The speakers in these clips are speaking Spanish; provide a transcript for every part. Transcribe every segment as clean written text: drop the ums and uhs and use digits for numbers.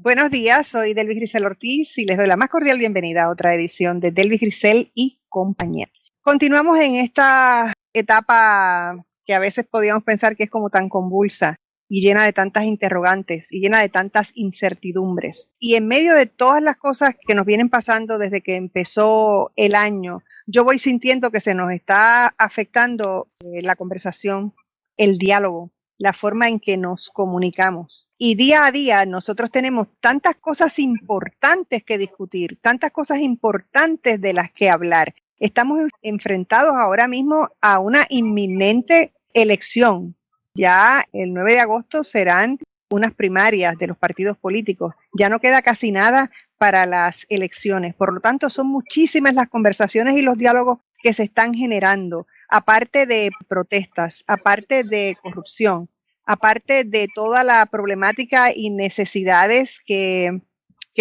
Buenos días, soy Delvis Grisel Ortiz y les doy la más cordial bienvenida a otra edición de Delvis Grisel y compañía. Continuamos en esta etapa que a veces podíamos pensar que es como tan convulsa y llena de tantas interrogantes y llena de tantas incertidumbres. Y en medio de todas las cosas que nos vienen pasando desde que empezó el año, yo voy sintiendo que se nos está afectando la conversación, el diálogo, la forma en que nos comunicamos. Y día a día nosotros tenemos tantas cosas importantes que discutir, tantas cosas importantes de las que hablar. Estamos enfrentados ahora mismo a una inminente elección. Ya el 9 de agosto serán unas primarias de los partidos políticos. Ya no queda casi nada para las elecciones. Por lo tanto, son muchísimas las conversaciones y los diálogos que se están generando, aparte de protestas, aparte de corrupción, aparte de toda la problemática y necesidades que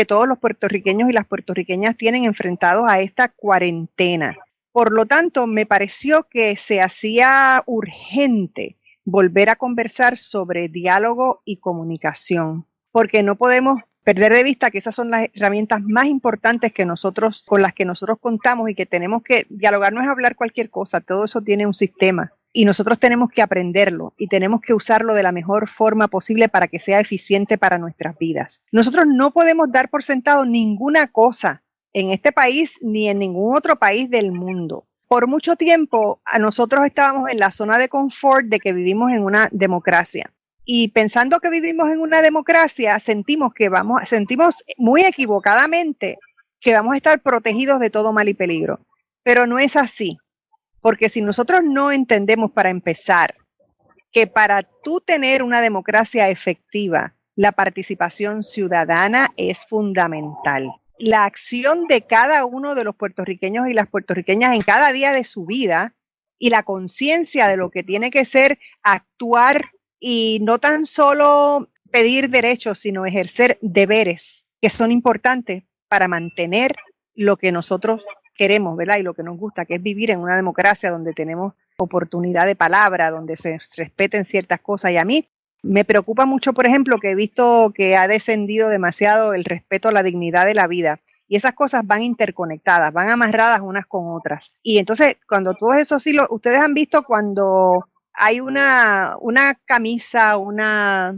todos los puertorriqueños y las puertorriqueñas tienen enfrentados a esta cuarentena. Por lo tanto, me pareció que se hacía urgente volver a conversar sobre diálogo y comunicación, porque no podemos perder de vista que esas son las herramientas más importantes con las que nosotros contamos y que tenemos que dialogar. No es hablar cualquier cosa, todo eso tiene un sistema y nosotros tenemos que aprenderlo y tenemos que usarlo de la mejor forma posible para que sea eficiente para nuestras vidas. Nosotros no podemos dar por sentado ninguna cosa en este país ni en ningún otro país del mundo. Por mucho tiempo, nosotros estábamos en la zona de confort de que vivimos en una democracia. Y pensando que vivimos en una democracia, sentimos muy equivocadamente que vamos a estar protegidos de todo mal y peligro. Pero no es así. Porque si nosotros no entendemos, para empezar, que para tú tener una democracia efectiva, la participación ciudadana es fundamental. La acción de cada uno de los puertorriqueños y las puertorriqueñas en cada día de su vida y la conciencia de lo que tiene que ser actuar y no tan solo pedir derechos, sino ejercer deberes que son importantes para mantener lo que nosotros queremos, ¿verdad? Y lo que nos gusta, que es vivir en una democracia donde tenemos oportunidad de palabra, donde se respeten ciertas cosas. Y a mí me preocupa mucho, por ejemplo, que he visto que ha descendido demasiado el respeto a la dignidad de la vida. Y esas cosas van interconectadas, van amarradas unas con otras. Y entonces, cuando todos esos hilos, ustedes han visto cuando hay una camisa, una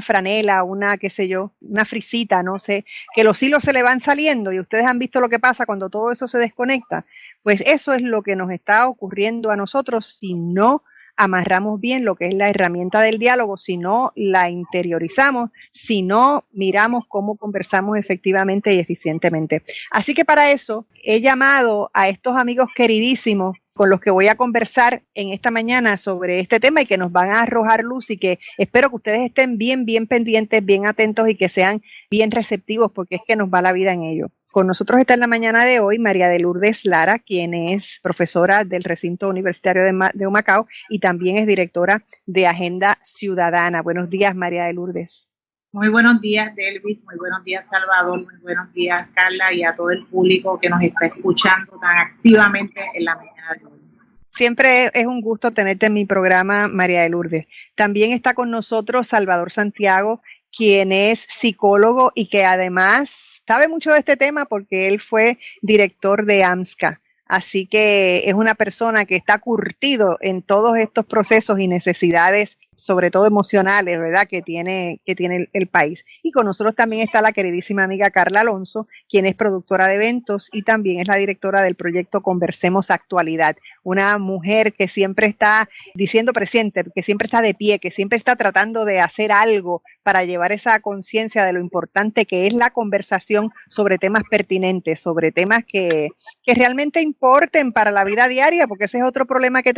franela, qué sé yo, una frisita, no sé, que los hilos se le van saliendo y ustedes han visto lo que pasa cuando todo eso se desconecta. Pues eso es lo que nos está ocurriendo a nosotros si no amarramos bien lo que es la herramienta del diálogo, si no la interiorizamos, si no miramos cómo conversamos efectivamente y eficientemente. Así que para eso he llamado a estos amigos queridísimos con los que voy a conversar en esta mañana sobre este tema y que nos van a arrojar luz y que espero que ustedes estén bien pendientes, bien atentos y que sean bien receptivos porque es que nos va la vida en ello. Con nosotros está en la mañana de hoy María de Lourdes Lara, quien es profesora del recinto universitario de Humacao y también es directora de Agenda Ciudadana. Buenos días, María de Lourdes. Muy buenos días, Delvis, muy buenos días, Salvador, muy buenos días, Carla, y a todo el público que nos está escuchando tan activamente en la mañana de hoy. Siempre es un gusto tenerte en mi programa, María de Lourdes. También está con nosotros Salvador Santiago, quien es psicólogo y que además sabe mucho de este tema porque él fue director de AMSCA. Así que es una persona que está curtido en todos estos procesos y necesidades, sobre todo emocionales, ¿verdad?, que tiene el país. Y con nosotros también está la queridísima amiga Carla Alonso, quien es productora de eventos y también es la directora del proyecto Conversemos Actualidad. Una mujer que siempre está diciendo presente, que siempre está de pie, que siempre está tratando de hacer algo para llevar esa conciencia de lo importante que es la conversación sobre temas pertinentes, sobre temas que realmente importen para la vida diaria, porque ese es otro problema que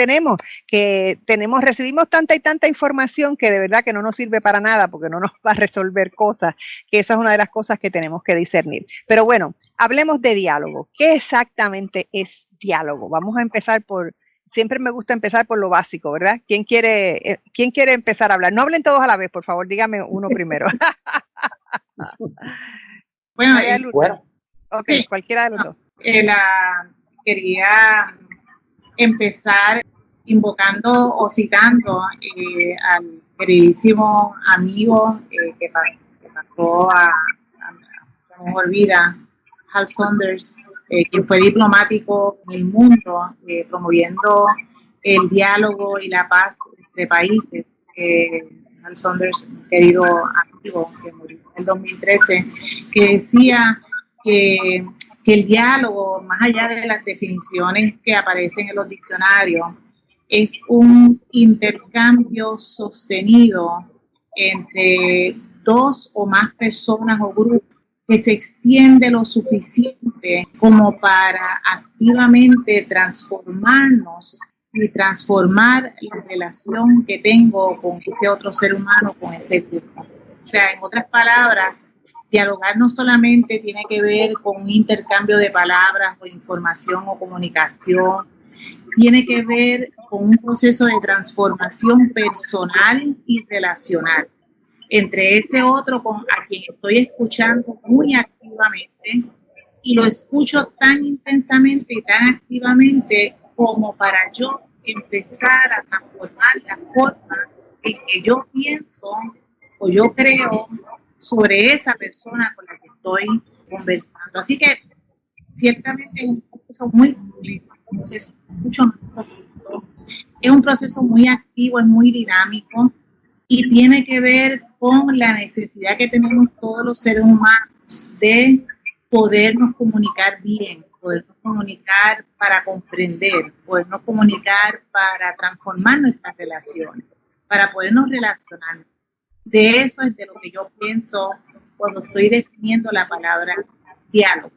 recibimos tanta y tanta información que de verdad que no nos sirve para nada, porque no nos va a resolver cosas, que esa es una de las cosas que tenemos que discernir. Pero bueno, hablemos de diálogo. ¿Qué exactamente es diálogo? Vamos a empezar siempre me gusta empezar por lo básico, ¿verdad? ¿Quién quiere empezar a hablar? No hablen todos a la vez, por favor, dígame uno primero. Bueno, ok, sí. Cualquiera de los dos. Quería empezar invocando o citando al queridísimo amigo que recordó a la mejor vida, Hal Saunders, quien fue diplomático en el mundo, promoviendo el diálogo y la paz entre países. Hal Saunders, un querido amigo que murió en el 2013, que decía que el diálogo, más allá de las definiciones que aparecen en los diccionarios, es un intercambio sostenido entre dos o más personas o grupos que se extiende lo suficiente como para activamente transformarnos y transformar la relación que tengo con ese otro ser humano, con ese grupo. O sea, en otras palabras, dialogar no solamente tiene que ver con un intercambio de palabras o información o comunicación, tiene que ver con un proceso de transformación personal y relacional entre ese otro a quien estoy escuchando muy activamente, y lo escucho tan intensamente y tan activamente como para yo empezar a transformar la forma en que yo pienso o yo creo sobre esa persona con la que estoy conversando. Así que ciertamente es un proceso muy complejo, un proceso mucho más profundo, es un proceso muy activo, es muy dinámico y tiene que ver con la necesidad que tenemos todos los seres humanos de podernos comunicar bien, podernos comunicar para comprender, podernos comunicar para transformar nuestras relaciones, para podernos relacionar. De eso es de lo que yo pienso cuando estoy definiendo la palabra diálogo.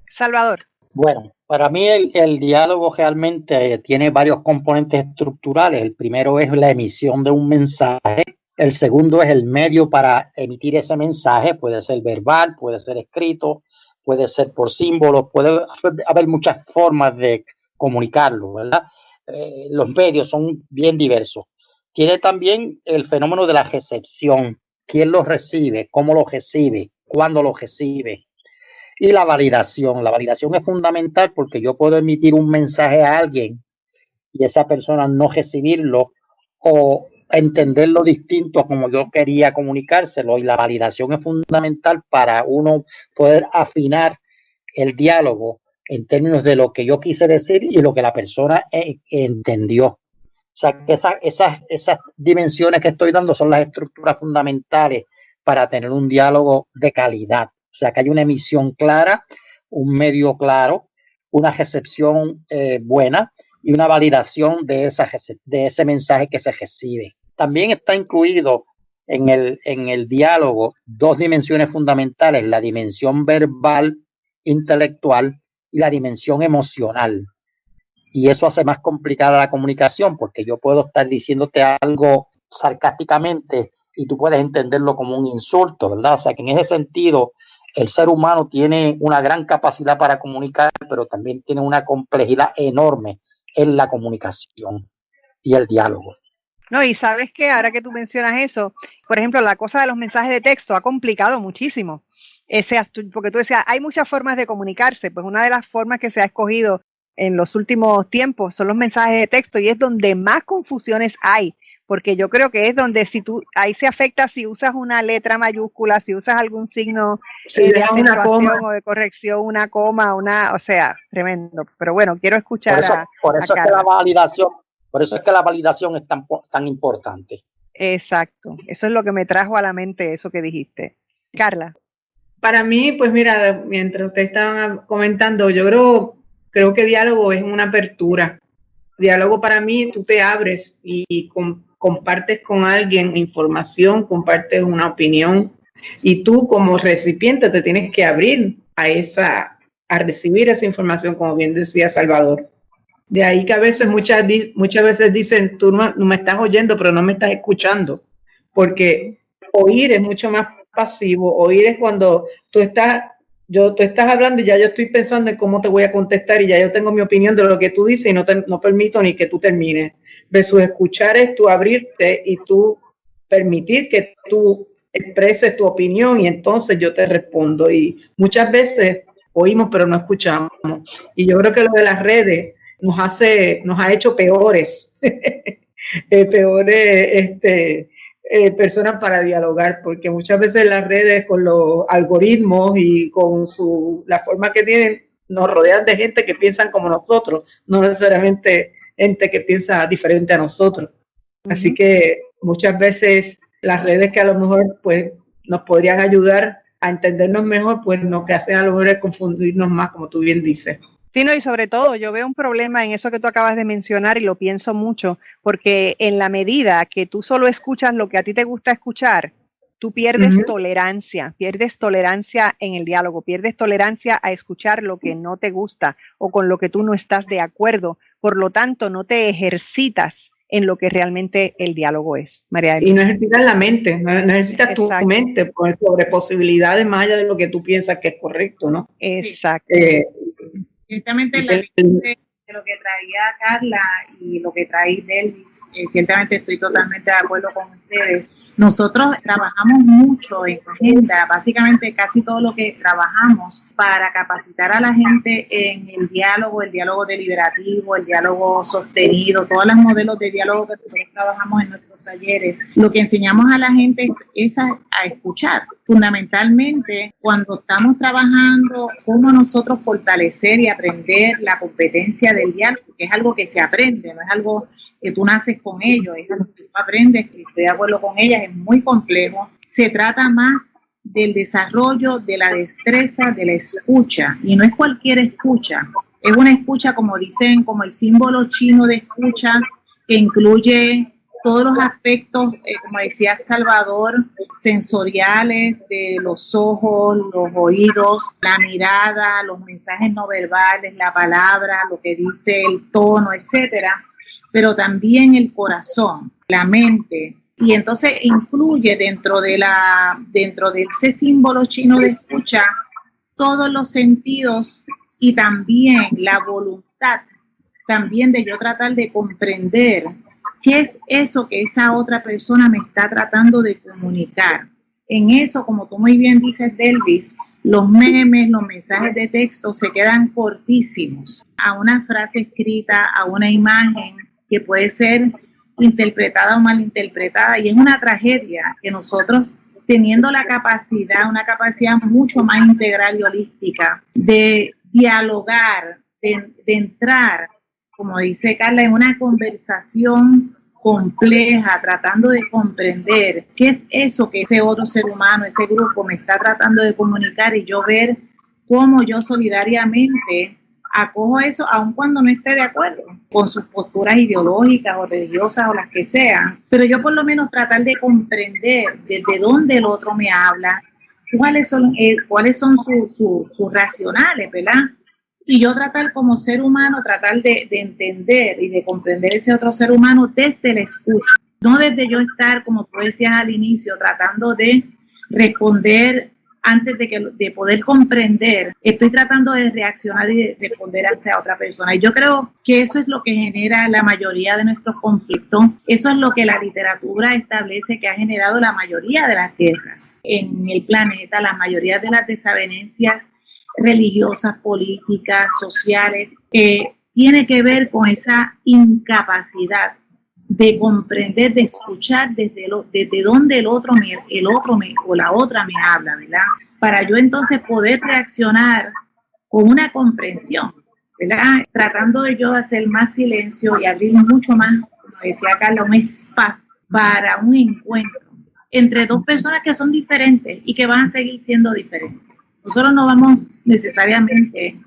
Salvador. Bueno, para mí el diálogo realmente tiene varios componentes estructurales. El primero es la emisión de un mensaje. El segundo es el medio para emitir ese mensaje. Puede ser verbal, puede ser escrito, puede ser por símbolos, puede haber muchas formas de comunicarlo, ¿verdad? Los medios son bien diversos. Tiene también el fenómeno de la recepción. ¿Quién lo recibe? ¿Cómo lo recibe? ¿Cuándo lo recibe? Y la validación. La validación es fundamental porque yo puedo emitir un mensaje a alguien y esa persona no recibirlo o entenderlo distinto a como yo quería comunicárselo, y la validación es fundamental para uno poder afinar el diálogo en términos de lo que yo quise decir y lo que la persona entendió. O sea, que esas dimensiones que estoy dando son las estructuras fundamentales para tener un diálogo de calidad. O sea, que hay una emisión clara, un medio claro, una recepción buena y una validación de ese mensaje que se recibe. También está incluido en el diálogo dos dimensiones fundamentales: la dimensión verbal, intelectual, y la dimensión emocional. Y eso hace más complicada la comunicación, porque yo puedo estar diciéndote algo sarcásticamente y tú puedes entenderlo como un insulto, ¿verdad? O sea, que en ese sentido el ser humano tiene una gran capacidad para comunicar, pero también tiene una complejidad enorme en la comunicación y el diálogo. No, y sabes que ahora que tú mencionas eso, por ejemplo, la cosa de los mensajes de texto ha complicado muchísimo. Porque tú decías, hay muchas formas de comunicarse, pues una de las formas que se ha escogido en los últimos tiempos son los mensajes de texto, y es donde más confusiones hay, porque yo creo que es donde ahí se afecta si usas una letra mayúscula, si usas algún signo de acentuación o de corrección, una coma, o sea, tremendo. Pero bueno, quiero escuchar por eso es que la validación es tan importante. Exacto, eso es lo que me trajo a la mente eso que dijiste. Carla. Para mí, pues mira, mientras ustedes estaban comentando, yo creo que diálogo es una apertura. Diálogo para mí, tú te abres y compartes con alguien información, compartes una opinión, y tú como recipiente te tienes que abrir a recibir esa información, como bien decía Salvador. De ahí que a veces, muchas veces dicen, tú no me estás oyendo, pero no me estás escuchando, porque oír es mucho más pasivo. Oír es cuando tú estás hablando y ya yo estoy pensando en cómo te voy a contestar y ya yo tengo mi opinión de lo que tú dices y no permito ni que tú termines. Versus escuchar es tú abrirte y tú permitir que tú expreses tu opinión y entonces yo te respondo. Y muchas veces oímos pero no escuchamos. Y yo creo que lo de las redes nos ha hecho peores. personas para dialogar, porque muchas veces las redes con los algoritmos y con la forma que tienen, nos rodean de gente que piensan como nosotros, no necesariamente gente que piensa diferente a nosotros. Así que muchas veces las redes que a lo mejor pues nos podrían ayudar a entendernos mejor, pues lo que hacen a lo mejor es confundirnos más, como tú bien dices. Sí, no, y sobre todo yo veo un problema en eso que tú acabas de mencionar y lo pienso mucho, porque en la medida que tú solo escuchas lo que a ti te gusta escuchar, tú pierdes tolerancia en el diálogo, pierdes tolerancia a escuchar lo que no te gusta o con lo que tú no estás de acuerdo, por lo tanto no te ejercitas en lo que realmente el diálogo es. María Elvia. Y no ejercitas la mente, no ejercitas tu mente pues, sobre posibilidades más allá de lo que tú piensas que es correcto, ¿no? Exacto. Ciertamente la mente de lo que traía Carla y lo que trae Delvis, ciertamente estoy totalmente de acuerdo con ustedes. Nosotros trabajamos mucho en agenda, básicamente casi todo lo que trabajamos para capacitar a la gente en el diálogo deliberativo, el diálogo sostenido, todos los modelos de diálogo que nosotros trabajamos en nuestros talleres. Lo que enseñamos a la gente es a escuchar. Fundamentalmente, cuando estamos trabajando, cómo nosotros fortalecer y aprender la competencia del diálogo, que es algo que se aprende, no es algo que tú naces con ello, es algo que tú aprendes, que estoy de acuerdo con ellas, es muy complejo. Se trata más del desarrollo, de la destreza, de la escucha, y no es cualquier escucha, es una escucha, como dicen, como el símbolo chino de escucha, que incluye todos los aspectos, como decía Salvador, sensoriales de los ojos, los oídos, la mirada, los mensajes no verbales, la palabra, lo que dice el tono, etcétera, pero también el corazón, la mente, y entonces incluye dentro de ese símbolo chino de escucha todos los sentidos y también la voluntad, también de yo tratar de comprender qué es eso que esa otra persona me está tratando de comunicar. En eso, como tú muy bien dices, Delvis, los memes, los mensajes de texto se quedan cortísimos a una frase escrita, a una imagen que puede ser interpretada o malinterpretada, y es una tragedia que nosotros, teniendo la capacidad, una capacidad mucho más integral y holística de dialogar, de entrar, como dice Carla, en una conversación compleja, tratando de comprender qué es eso que ese otro ser humano, ese grupo me está tratando de comunicar, y yo ver cómo yo solidariamente acojo eso, aun cuando no esté de acuerdo con sus posturas ideológicas o religiosas o las que sean, pero yo por lo menos tratar de comprender desde dónde el otro me habla, cuáles son sus racionales, ¿verdad? Y yo tratar como ser humano, tratar de entender y de comprender ese otro ser humano desde la escucha, no desde yo estar, como tú decías al inicio, tratando de responder antes de poder comprender. Estoy tratando de reaccionar y de responder hacia otra persona. Y yo creo que eso es lo que genera la mayoría de nuestros conflictos. Eso es lo que la literatura establece que ha generado la mayoría de las guerras en el planeta, la mayoría de las desavenencias religiosas, políticas, sociales, tiene que ver con esa incapacidad de comprender, de escuchar desde donde el otro o la otra me habla, ¿verdad? Para yo entonces poder reaccionar con una comprensión, ¿verdad? Tratando de yo hacer más silencio y abrir mucho más, como decía Carla, un espacio para un encuentro entre dos personas que son diferentes y que van a seguir siendo diferentes. Nosotros no vamos necesariamente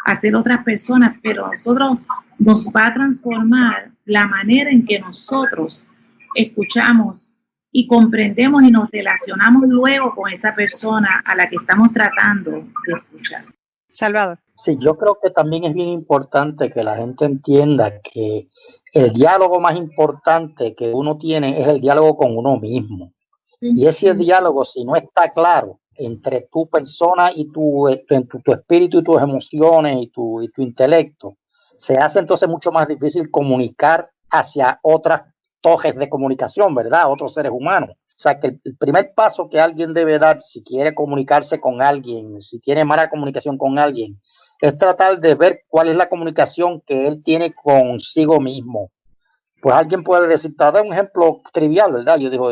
a ser otras personas, pero nosotros nos va a transformar la manera en que nosotros escuchamos y comprendemos y nos relacionamos luego con esa persona a la que estamos tratando de escuchar. Salvador. Sí, yo creo que también es bien importante que la gente entienda que el diálogo más importante que uno tiene es el diálogo con uno mismo. Y ese diálogo, si no está claro entre tu persona y tu espíritu y tus emociones y tu intelecto, se hace entonces mucho más difícil comunicar hacia otras tojes de comunicación, ¿verdad? Otros seres humanos. O sea que el primer paso que alguien debe dar si quiere comunicarse con alguien, si tiene mala comunicación con alguien, es tratar de ver cuál es la comunicación que él tiene consigo mismo. pues alguien puede decir, te da un ejemplo trivial, ¿verdad? Yo digo,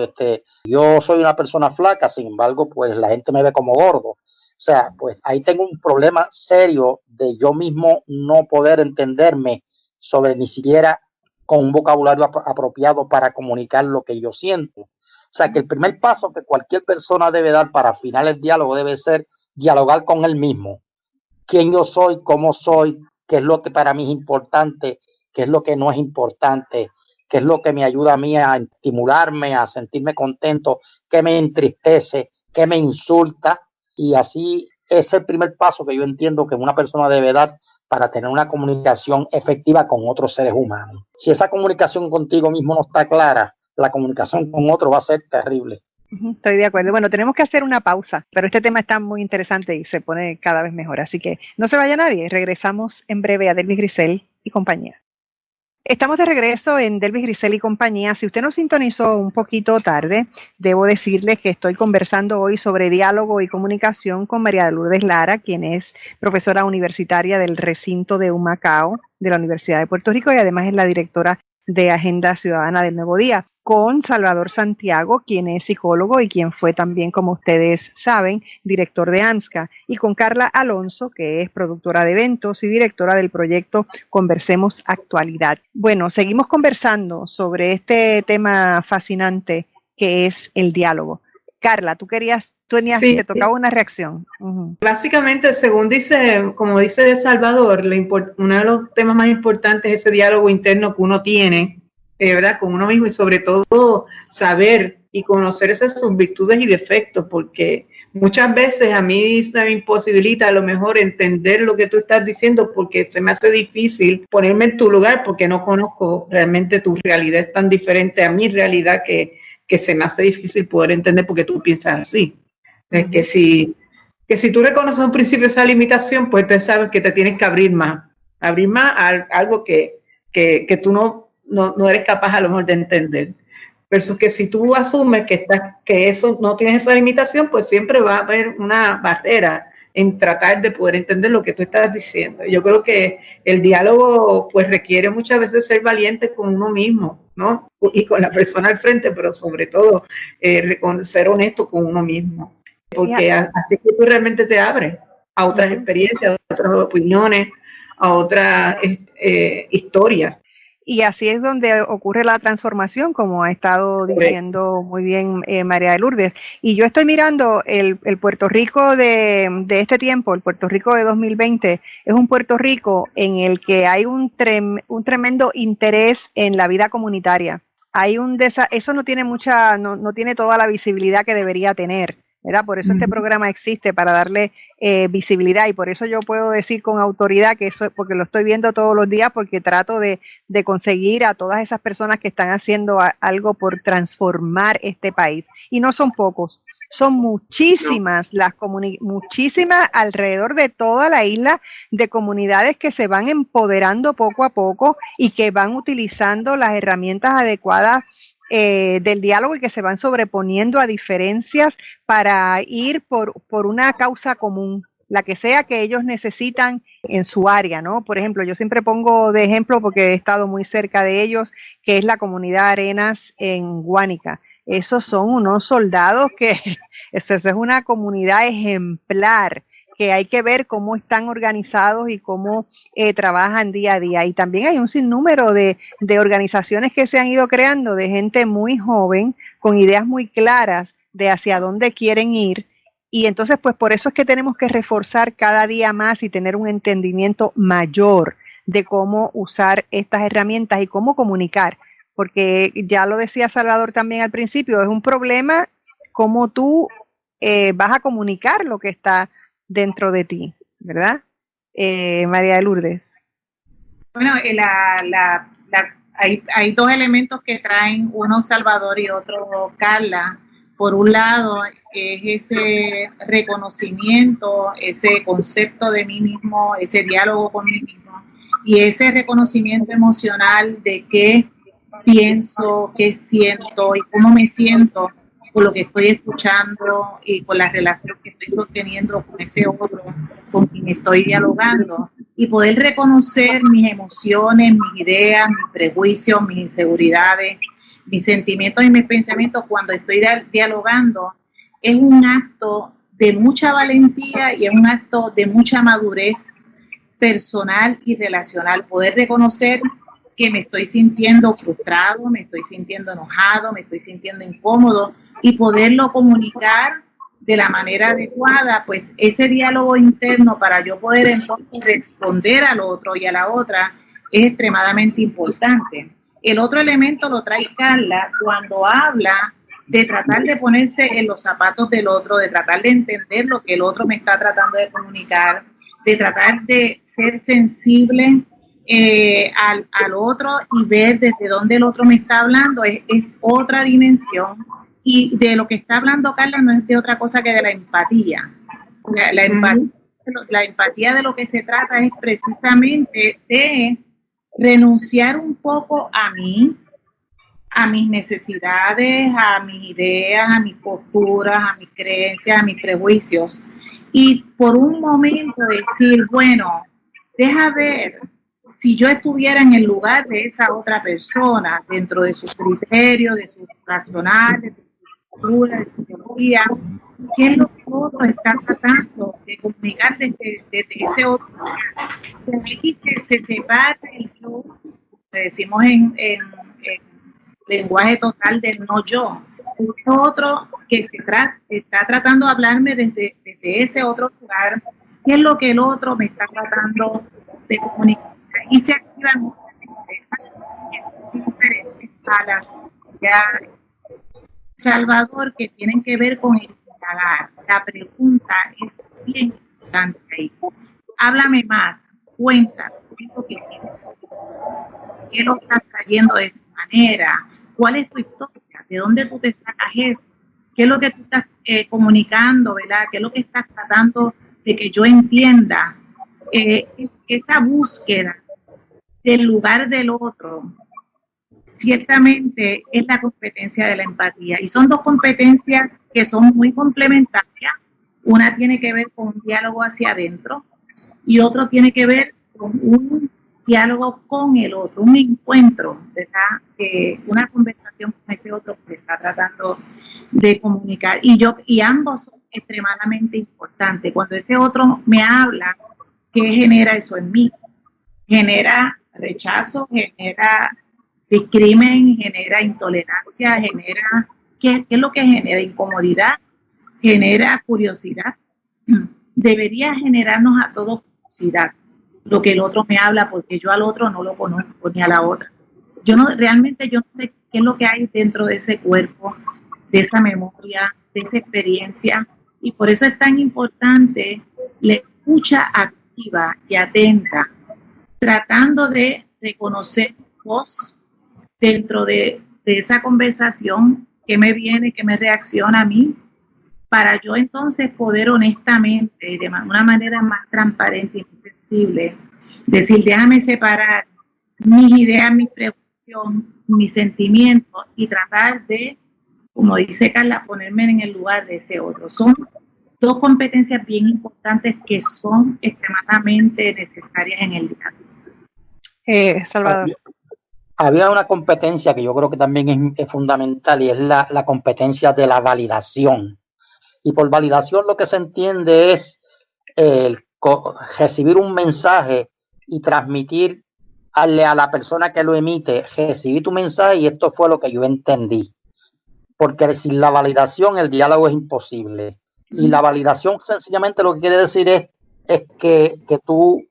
yo soy una persona flaca, sin embargo, pues la gente me ve como gordo. O sea, pues ahí tengo un problema serio de yo mismo no poder entenderme sobre ni siquiera con un vocabulario apropiado para comunicar lo que yo siento. O sea, que el primer paso que cualquier persona debe dar para afinar el diálogo debe ser dialogar con él mismo. ¿Quién yo soy? ¿Cómo soy? ¿Qué es lo que para mí es importante? ¿Qué es lo que no es importante? ¿Qué es lo que me ayuda a mí a estimularme, a sentirme contento? ¿Qué me entristece? ¿Qué me insulta? Y así es el primer paso que yo entiendo que una persona debe dar para tener una comunicación efectiva con otros seres humanos. Si esa comunicación contigo mismo no está clara, la comunicación con otro va a ser terrible. Estoy de acuerdo. Bueno, tenemos que hacer una pausa, pero este tema está muy interesante y se pone cada vez mejor. Así que no se vaya nadie. Regresamos en breve a Delvis Grisel y compañía. Estamos de regreso en Delvis Grisel y compañía. Si usted nos sintonizó un poquito tarde, debo decirles que estoy conversando hoy sobre diálogo y comunicación con María de Lourdes Lara, quien es profesora universitaria del recinto de Humacao de la Universidad de Puerto Rico y además es la directora de Agenda Ciudadana del Nuevo Día, con Salvador Santiago, quien es psicólogo y quien fue también, como ustedes saben, director de AMSCA, y con Carla Alonso, que es productora de eventos y directora del proyecto Conversemos Actualidad. Bueno, seguimos conversando sobre este tema fascinante que es el diálogo. Carla, te tocaba una reacción. Básicamente, según dice, como dice Salvador, uno de los temas más importantes es ese diálogo interno que uno tiene, ¿verdad? Con uno mismo y sobre todo saber y conocer sus virtudes y defectos, porque muchas veces a mí se me imposibilita a lo mejor entender lo que tú estás diciendo porque se me hace difícil ponerme en tu lugar porque no conozco realmente tu realidad, es tan diferente a mi realidad que se me hace difícil poder entender porque tú piensas así. Que si tú reconoces un principio esa limitación, pues tú sabes que te tienes que abrir más a algo que tú no eres capaz a lo mejor de entender. Versus que si tú asumes que eso no tienes esa limitación, pues siempre va a haber una barrera en tratar de poder entender lo que tú estás diciendo. Yo creo que el diálogo pues requiere muchas veces ser valiente con uno mismo, ¿no? Y con la persona al frente, pero sobre todo ser honesto con uno mismo. Porque así es que tú realmente te abres a otras experiencias, a otras opiniones, a otras historias. Y así es donde ocurre la transformación, como ha estado diciendo muy bien María de Lourdes. Y yo estoy mirando el Puerto Rico de este tiempo, el Puerto Rico de 2020, es un Puerto Rico en el que hay un tremendo interés en la vida comunitaria. Eso no tiene no tiene toda la visibilidad que debería tener, ¿verdad? Por eso este programa existe, para darle visibilidad, y por eso yo puedo decir con autoridad que eso, porque lo estoy viendo todos los días, porque trato de conseguir a todas esas personas que están haciendo algo por transformar este país. Y no son pocos, son muchísimas muchísimas alrededor de toda la isla, de comunidades que se van empoderando poco a poco y que van utilizando las herramientas adecuadas del diálogo y que se van sobreponiendo a diferencias para ir por una causa común, la que sea que ellos necesitan en su área, ¿no? Por ejemplo, yo siempre pongo de ejemplo, porque he estado muy cerca de ellos, que es la comunidad Arenas en Guánica. Esos son unos soldados esa es una comunidad ejemplar, que hay que ver cómo están organizados y cómo trabajan día a día. Y también hay un sinnúmero de organizaciones que se han ido creando, de gente muy joven, con ideas muy claras de hacia dónde quieren ir. Y entonces, pues por eso es que tenemos que reforzar cada día más y tener un entendimiento mayor de cómo usar estas herramientas y cómo comunicar. Porque ya lo decía Salvador también al principio, es un problema cómo tú vas a comunicar lo que está dentro de ti, ¿verdad? María de Lourdes. Bueno, hay dos elementos que traen, uno Salvador y otro Carla. Por un lado, es ese reconocimiento, ese concepto de mí mismo, ese diálogo con mí mismo, y ese reconocimiento emocional de qué pienso, qué siento y cómo me siento con lo que estoy escuchando y con la relación que estoy sosteniendo con ese otro con quien estoy dialogando. y poder reconocer mis emociones, mis ideas, mis prejuicios, mis inseguridades, mis sentimientos y mis pensamientos cuando estoy dialogando, es un acto de mucha valentía y es un acto de mucha madurez personal y relacional. Poder reconocer que me estoy sintiendo frustrado, me estoy sintiendo enojado, me estoy sintiendo incómodo y poderlo comunicar de la manera adecuada, pues ese diálogo interno para yo poder entonces responder al otro y a la otra es extremadamente importante. El otro elemento lo trae Carla cuando habla de tratar de ponerse en los zapatos del otro, de tratar de entender lo que el otro me está tratando de comunicar, de tratar de ser sensible al otro y ver desde dónde el otro me está hablando, es otra dimensión. Y de lo que está hablando Carla no es de otra cosa que de la empatía. La empatía de lo que se trata es precisamente de renunciar un poco a mí, a mis necesidades, a mis ideas, a mis posturas, a mis creencias, a mis prejuicios. Y por un momento decir, bueno, deja ver si yo estuviera en el lugar de esa otra persona, dentro de sus criterios, de sus racionales, de su cultura, de su teología, ¿qué es lo que otro está tratando de comunicar desde ese otro lugar? Aquí se separa el yo, decimos en lenguaje total del no yo. Es otro que está tratando de hablarme desde ese otro lugar, qué es lo que el otro me está tratando de comunicar. Y se activan muchas empresas diferentes a la sociedad Salvador que tienen que ver con el indagar. La pregunta es bien importante ahí. Háblame más, cuéntame, ¿qué lo estás trayendo de esa manera? ¿Cuál es tu historia? ¿De dónde tú te sacas eso? ¿Qué es lo que tú estás comunicando, verdad? ¿Qué es lo que estás tratando de que yo entienda? Esta búsqueda del lugar del otro, ciertamente es la competencia de la empatía. Y son dos competencias que son muy complementarias. Una tiene que ver con un diálogo hacia adentro y otro tiene que ver con un diálogo con el otro, un encuentro, ¿verdad? Una conversación con ese otro que se está tratando de comunicar. Y ambos son extremadamente importantes. Cuando ese otro me habla, ¿qué genera eso en mí? Genera rechazo, genera discrimen, genera intolerancia, genera, ¿qué es lo que genera? Incomodidad, genera curiosidad. Debería generarnos a todos curiosidad lo que el otro me habla, porque yo al otro no lo conozco, ni a la otra. Realmente yo no sé qué es lo que hay dentro de ese cuerpo, de esa memoria, de esa experiencia, y por eso es tan importante la escucha activa y atenta, tratando de reconocer voz dentro de esa conversación, que me viene, que me reacciona a mí, para yo entonces poder honestamente, de una manera más transparente y más sensible, decir, déjame separar mis ideas, mis preocupaciones, mis sentimientos y tratar de, como dice Carla, ponerme en el lugar de ese otro. Son dos competencias bien importantes que son extremadamente necesarias en el diálogo. Salvador. Había una competencia que yo creo que también es fundamental y es la competencia de la validación. Y por validación lo que se entiende es recibir un mensaje y transmitir a la persona que lo emite, recibí tu mensaje y esto fue lo que yo entendí. Porque sin la validación el diálogo es imposible. Y la validación sencillamente lo que quiere decir es que tú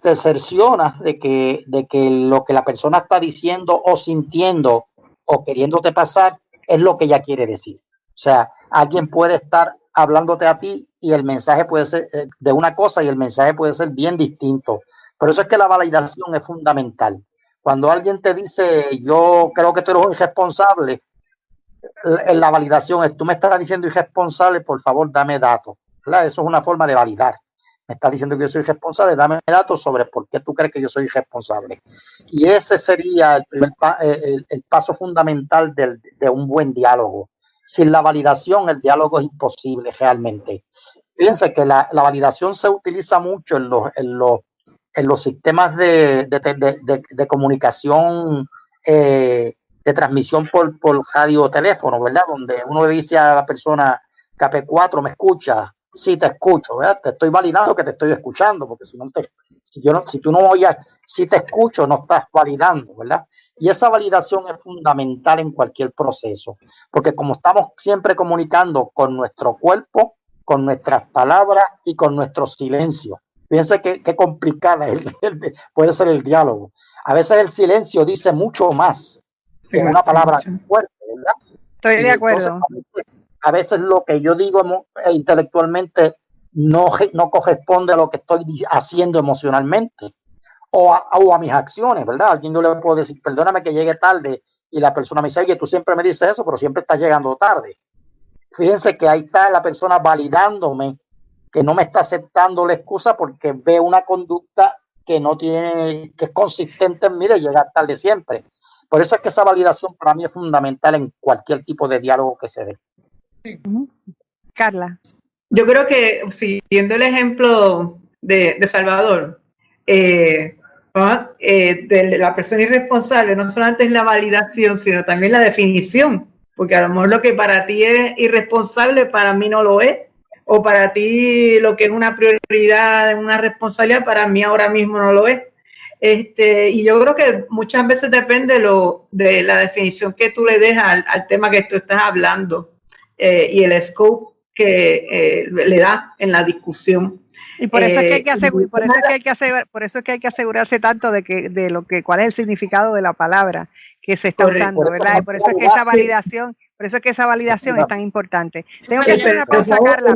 te cercioras de que lo que la persona está diciendo o sintiendo o queriéndote pasar es lo que ella quiere decir. O sea, alguien puede estar hablándote a ti y el mensaje puede ser de una cosa y el mensaje puede ser bien distinto. Por eso es que la validación es fundamental. Cuando alguien te dice, yo creo que tú eres un irresponsable, la validación es, tú me estás diciendo irresponsable, por favor, dame datos. ¿Verdad? Eso es una forma de validar. Me estás diciendo que yo soy irresponsable, dame datos sobre por qué tú crees que yo soy irresponsable. Y ese sería el paso fundamental de un buen diálogo. Sin la validación, el diálogo es imposible realmente. Fíjense que la validación se utiliza mucho en los en los sistemas de comunicación, de transmisión por radio o teléfono, ¿verdad? Donde uno le dice a la persona, KP4, ¿me escuchas? Sí, te escucho, ¿verdad? Te estoy validando que te estoy escuchando, porque si tú no oyes, si te escucho, no estás validando, ¿verdad? Y esa validación es fundamental en cualquier proceso, porque como estamos siempre comunicando con nuestro cuerpo, con nuestras palabras y con nuestro silencio. Fíjense qué complicada puede ser el diálogo. A veces el silencio dice mucho más que una palabra fuerte, ¿verdad? Estoy de acuerdo. Entonces, a veces lo que yo digo intelectualmente no corresponde a lo que estoy haciendo emocionalmente o a mis acciones, ¿verdad? Alguien yo le puedo decir, perdóname que llegue tarde, y la persona me dice, oye, tú siempre me dices eso, pero siempre estás llegando tarde. Fíjense que ahí está la persona validándome, que no me está aceptando la excusa porque ve una conducta que es consistente en mí de llegar tarde siempre. Por eso es que esa validación para mí es fundamental en cualquier tipo de diálogo que se dé. Carla. Yo creo que, siguiendo el ejemplo de Salvador, de la persona irresponsable, no solamente es la validación, sino también la definición, porque a lo mejor lo que para ti es irresponsable, para mí no lo es, o para ti lo que es una prioridad, una responsabilidad, para mí ahora mismo no lo es. Y yo creo que muchas veces depende de la definición que tú le des al tema que tú estás hablando, y el scope que le da en la discusión. Y por eso es que hay que asegurarse tanto de cuál es el significado de la palabra que se está usando, ¿verdad? Y por eso es que esa validación es tan importante. Tengo que hacer una pausa, Carla,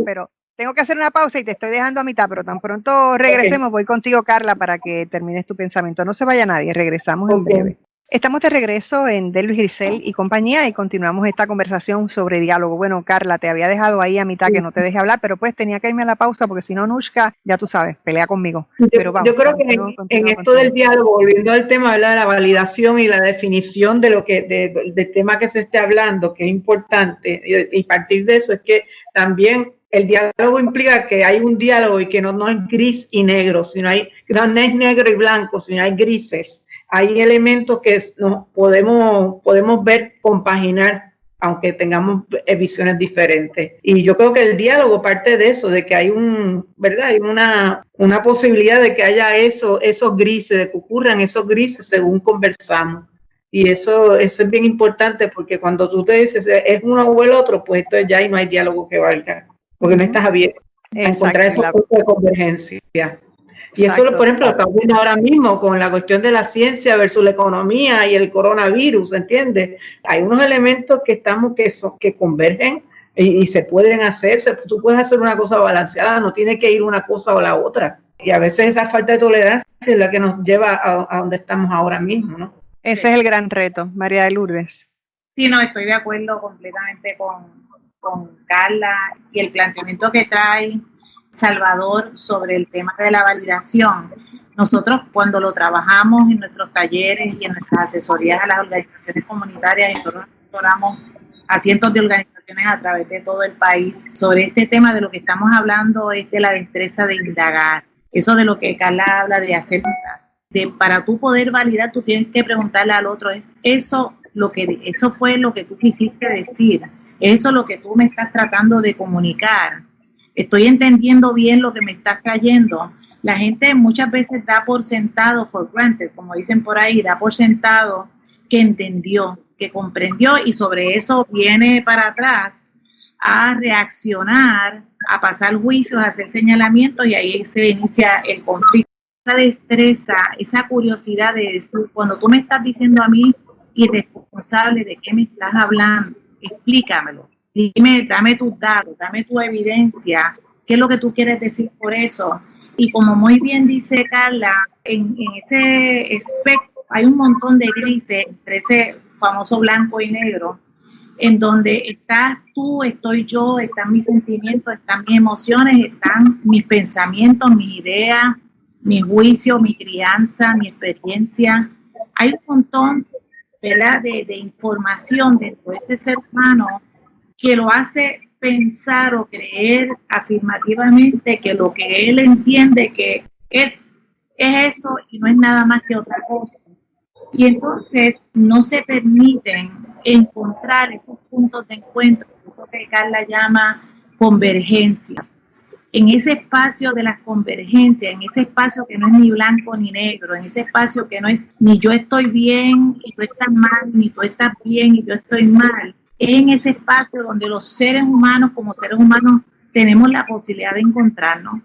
y te estoy dejando a mitad, pero tan pronto regresemos, voy contigo, Carla, para que termines tu pensamiento. No se vaya nadie, regresamos en breve. Estamos de regreso en Delvis Grisel y compañía y continuamos esta conversación sobre diálogo. Bueno, Carla, te había dejado ahí a mitad que no te dejé hablar, pero pues tenía que irme a la pausa porque si no, Nushka, ya tú sabes, pelea conmigo. Pero vamos, yo creo que en esto del diálogo, volviendo al tema, ¿verdad?, de la validación y la definición de del tema que se esté hablando, que es importante, y partir de eso es que también el diálogo implica que hay un diálogo y que no es gris y negro, no es negro y blanco, sino hay grises. Hay elementos que nos podemos ver, compaginar, aunque tengamos visiones diferentes. Y yo creo que el diálogo parte de eso, de que hay hay una posibilidad de que haya esos grises, de que ocurran esos grises según conversamos. Y eso es bien importante, porque cuando tú te dices es uno o el otro, pues entonces ya ahí no hay diálogo que valga, porque no estás abierto a encontrar esos puntos de convergencia. Y eso, por ejemplo, lo estamos viendo ahora mismo con la cuestión de la ciencia versus la economía y el coronavirus, ¿entiendes? Hay unos elementos que convergen y se pueden hacer. Tú puedes hacer una cosa balanceada, no tiene que ir una cosa o la otra. Y a veces esa falta de tolerancia es la que nos lleva a donde estamos ahora mismo, ¿no? Ese es el gran reto, María de Lourdes. Sí, no, estoy de acuerdo completamente con Carla y el planteamiento que trae Salvador sobre el tema de la validación. Nosotros cuando lo trabajamos en nuestros talleres y en nuestras asesorías a las organizaciones comunitarias, nosotros asesoramos a cientos de organizaciones a través de todo el país sobre este tema. De lo que estamos hablando es de la destreza de indagar, eso de lo que Carla habla de hacer preguntas. Para tú poder validar, tú tienes que preguntarle al otro, eso fue lo que tú quisiste decir, eso es lo que tú me estás tratando de comunicar. Estoy entendiendo bien lo que me estás trayendo. La gente muchas veces da por sentado, for granted, como dicen por ahí, da por sentado que entendió, que comprendió, y sobre eso viene para atrás a reaccionar, a pasar juicios, a hacer señalamientos, y ahí se inicia el conflicto. Esa destreza, esa curiosidad de decir, cuando tú me estás diciendo a mí irresponsable, ¿de qué me estás hablando? Explícamelo. Dime, dame tus datos, dame tu evidencia, qué es lo que tú quieres decir por eso. Y como muy bien dice Carla, en ese espectro hay un montón de grises entre ese famoso blanco y negro, en donde estás tú, estoy yo, están mis sentimientos, están mis emociones, están mis pensamientos, mis ideas, mi juicio, mi crianza, mi experiencia. Hay un montón, ¿verdad?, de información dentro de ese ser humano que lo hace pensar o creer afirmativamente que lo que él entiende que es Es eso y no es nada más que otra cosa. Y entonces no se permiten encontrar esos puntos de encuentro, eso que Carla llama convergencias. En ese espacio de las convergencias, en ese espacio que no es ni blanco ni negro, en ese espacio que no es ni yo estoy bien y tú estás mal, ni tú estás bien y yo estoy mal, es en ese espacio donde los seres humanos como seres humanos tenemos la posibilidad de encontrarnos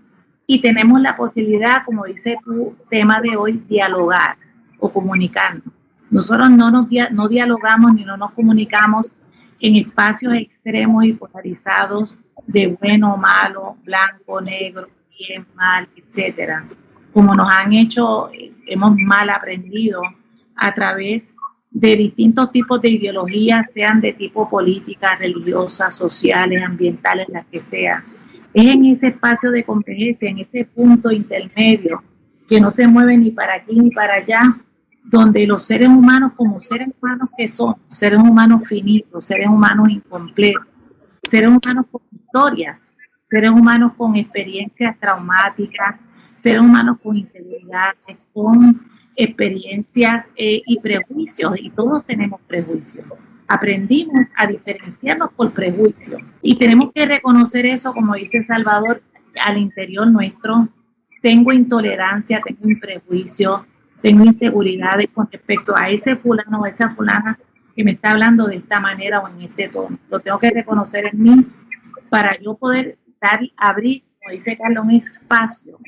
y tenemos la posibilidad, como dice tu tema de hoy, dialogar o comunicarnos. Nosotros no dialogamos ni no nos comunicamos en espacios extremos y polarizados de bueno o malo, blanco, negro, bien, mal, etcétera. Como nos han hecho, hemos mal aprendido a través de distintos tipos de ideologías, sean de tipo política, religiosa, sociales, ambientales, las que sea. Es en ese espacio de convergencia, en ese punto intermedio, que no se mueve ni para aquí ni para allá, donde los seres humanos, como seres humanos que son, seres humanos finitos, seres humanos incompletos, seres humanos con historias, seres humanos con experiencias traumáticas, seres humanos con inseguridades, con experiencias y prejuicios, y todos tenemos prejuicios. Aprendimos a diferenciarnos por prejuicios y tenemos que reconocer eso, como dice Salvador, al interior nuestro. Tengo intolerancia, tengo un prejuicio, tengo inseguridades con respecto a ese fulano o esa fulana que me está hablando de esta manera o en este tono. Lo tengo que reconocer en mí para yo poder abrir, como dice Carlos, un espacio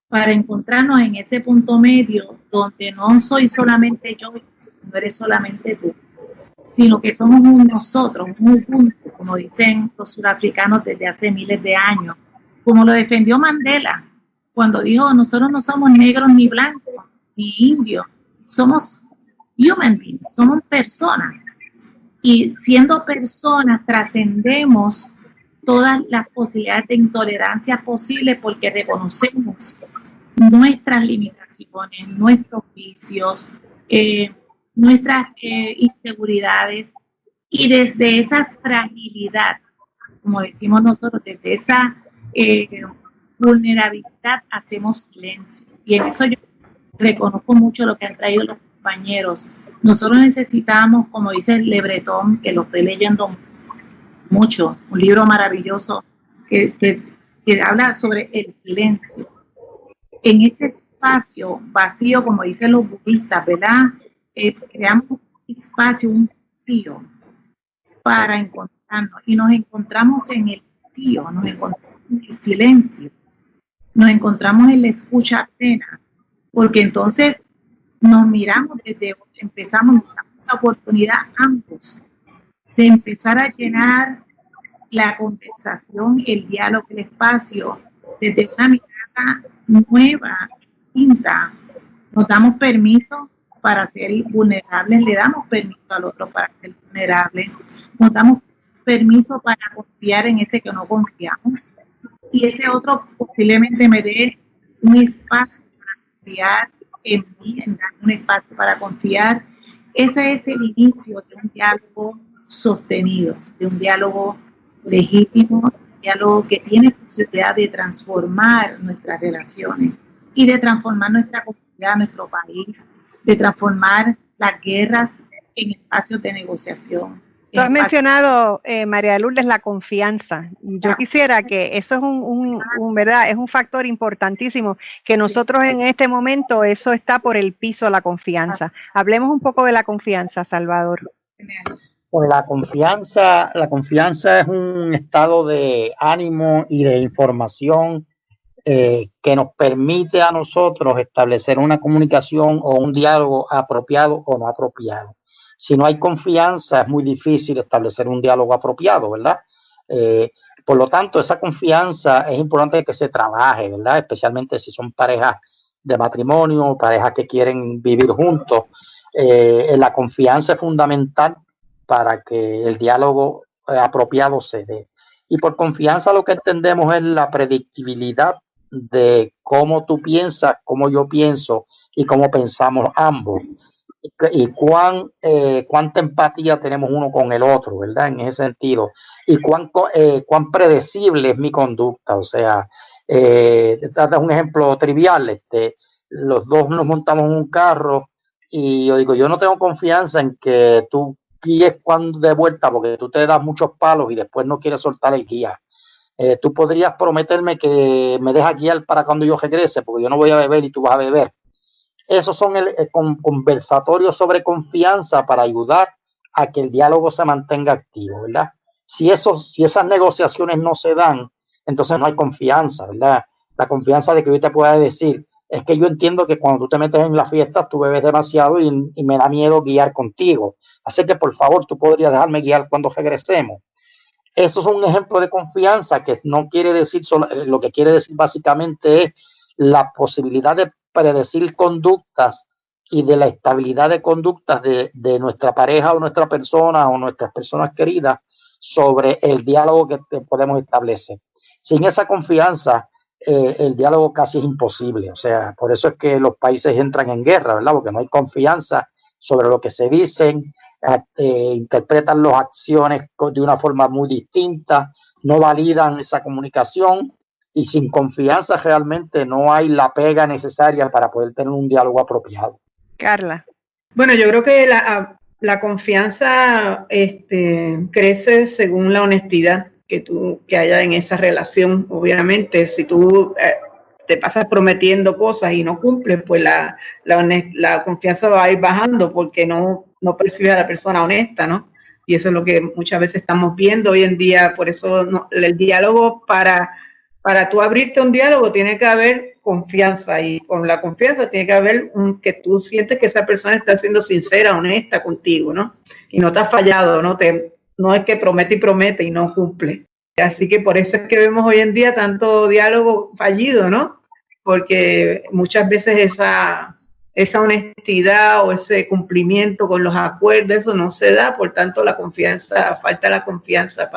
para encontrarnos en ese punto medio donde no soy solamente yo, no eres solamente tú, sino que somos un nosotros, un Ubuntu, como dicen los surafricanos desde hace miles de años, como lo defendió Mandela, cuando dijo, nosotros no somos negros ni blancos, ni indios, somos human beings, somos personas, y siendo personas trascendemos todas las posibilidades de intolerancia posibles porque reconocemos nuestras limitaciones, nuestros vicios, nuestras inseguridades, y desde esa fragilidad, como decimos nosotros, desde esa vulnerabilidad hacemos silencio. Y en eso yo reconozco mucho lo que han traído los compañeros. Nosotros necesitamos, como dice Le Breton, que lo estoy leyendo mucho, un libro maravilloso que habla sobre el silencio. En ese espacio vacío, como dicen los budistas, ¿verdad? Creamos un espacio, un vacío para encontrarnos, y nos encontramos en el vacío, nos encontramos en el silencio, nos encontramos en la escucha plena, porque entonces nos miramos empezamos la oportunidad ambos de empezar a llenar la conversación, el diálogo, el espacio, desde una mirada nueva, distinta. Nos damos permiso para ser vulnerables, le damos permiso al otro para ser vulnerables, nos damos permiso para confiar en ese que no confiamos, y ese otro posiblemente me dé un espacio para confiar en mí, en dar un espacio para confiar. Ese es el inicio de un diálogo sostenido, de un diálogo legítimo, un diálogo que tiene posibilidad de transformar nuestras relaciones y de transformar nuestra comunidad, nuestro país, de transformar las guerras en espacios de negociación. Tú has mencionado, María Lourdes, la confianza. Yo quisiera que eso es verdad, es un factor importantísimo, que nosotros en este momento eso está por el piso, la confianza. Hablemos un poco de la confianza, Salvador. Pues la confianza es un estado de ánimo y de información que nos permite a nosotros establecer una comunicación o un diálogo apropiado o no apropiado. Si no hay confianza, es muy difícil establecer un diálogo apropiado, ¿verdad? Por lo tanto, esa confianza es importante que se trabaje, ¿verdad? Especialmente si son parejas de matrimonio, parejas que quieren vivir juntos. La confianza es fundamental para que el diálogo apropiado se dé. Y por confianza lo que entendemos es la predictibilidad de cómo tú piensas, cómo yo pienso y cómo pensamos ambos. Y cuánta empatía tenemos uno con el otro, ¿verdad? En ese sentido. Y cuán predecible es mi conducta. O sea, te das un ejemplo trivial. los dos nos montamos en un carro y yo digo, yo no tengo confianza en que tú guíes cuando de vuelta porque tú te das muchos palos y después no quieres soltar el guía. Tú podrías prometerme que me dejas guiar para cuando yo regrese, porque yo no voy a beber y tú vas a beber. Esos son conversatorios sobre confianza para ayudar a que el diálogo se mantenga activo, ¿verdad? Si esas negociaciones no se dan, entonces no hay confianza, ¿verdad? La confianza de que yo te pueda decir, es que yo entiendo que cuando tú te metes en la fiesta, tú bebes demasiado y me da miedo guiar contigo. Así que, por favor, tú podrías dejarme guiar cuando regresemos. Eso es un ejemplo de confianza que no quiere decir, lo que quiere decir básicamente es la posibilidad de predecir conductas y de la estabilidad de conductas de nuestra pareja o nuestra persona o nuestras personas queridas sobre el diálogo que podemos establecer. Sin esa confianza, el diálogo casi es imposible. O sea, por eso es que los países entran en guerra, ¿verdad? Porque no hay confianza sobre lo que se dicen, interpretan las acciones de una forma muy distinta, no validan esa comunicación y sin confianza realmente no hay la pega necesaria para poder tener un diálogo apropiado. Carla. Bueno, yo creo que la confianza crece según la honestidad que haya en esa relación. Obviamente, si tú te pasas prometiendo cosas y no cumples, pues la confianza va a ir bajando porque no percibes a la persona honesta, ¿no? Y eso es lo que muchas veces estamos viendo hoy en día. Por eso el diálogo, para tú abrirte un diálogo, tiene que haber confianza, y con la confianza tiene que haber que tú sientes que esa persona está siendo sincera, honesta contigo, ¿no? Y no te ha fallado, no es que promete y no cumple. Así que por eso es que vemos hoy en día tanto diálogo fallido, ¿no? Porque muchas veces esa honestidad o ese cumplimiento con los acuerdos, eso no se da, por tanto falta la confianza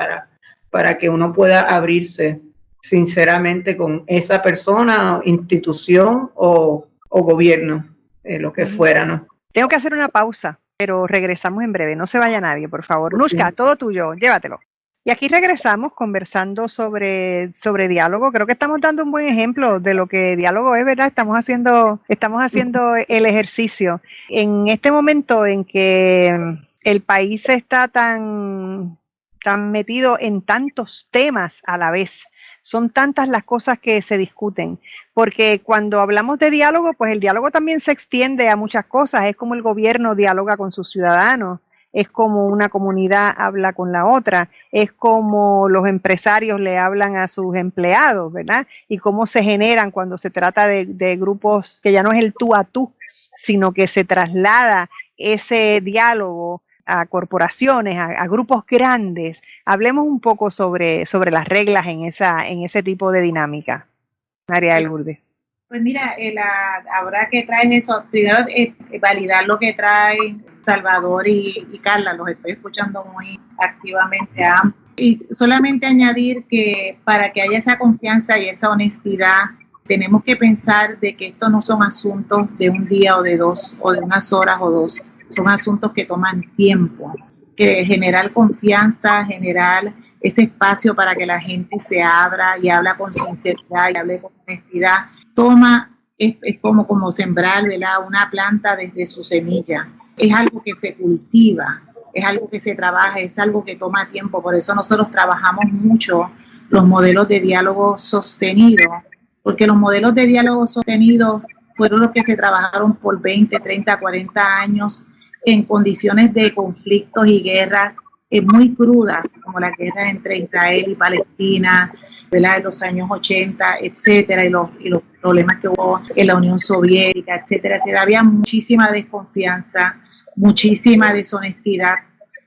para que uno pueda abrirse sinceramente con esa persona, institución o gobierno, lo que fuera, ¿no? Tengo que hacer una pausa, pero regresamos en breve. No se vaya nadie, por favor. Nushka, todo tuyo, llévatelo. Y aquí regresamos conversando sobre diálogo. Creo que estamos dando un buen ejemplo de lo que diálogo es, ¿verdad? Estamos haciendo el ejercicio. En este momento en que el país está tan metido en tantos temas a la vez, son tantas las cosas que se discuten, porque cuando hablamos de diálogo, pues el diálogo también se extiende a muchas cosas. Es como el gobierno dialoga con sus ciudadanos, es como una comunidad habla con la otra, es como los empresarios le hablan a sus empleados, ¿verdad? Y cómo se generan cuando se trata de grupos que ya no es el tú a tú, sino que se traslada ese diálogo a corporaciones, a grupos grandes. Hablemos un poco sobre las reglas en ese tipo de dinámica. María de Lourdes. Pues mira, ahora que traes eso, primero validar lo que traen Salvador y Carla, los estoy escuchando muy activamente a ambos. Y solamente añadir que para que haya esa confianza y esa honestidad, tenemos que pensar de que estos no son asuntos de un día o de dos, o de unas horas o dos. Son asuntos que toman tiempo, que generar confianza, generar ese espacio para que la gente se abra y habla con sinceridad y hable con honestidad, es como sembrar, ¿verdad?, una planta desde su semilla. Es algo que se cultiva, es algo que se trabaja, es algo que toma tiempo. Por eso nosotros trabajamos mucho los modelos de diálogo sostenido, porque los modelos de diálogo sostenido fueron los que se trabajaron por 20, 30, 40 años en condiciones de conflictos y guerras muy crudas, como la guerra entre Israel y Palestina, ¿verdad?, en los años 80, etcétera, y los problemas que hubo en la Unión Soviética, etcétera, etcétera. Había muchísima desconfianza, muchísima deshonestidad,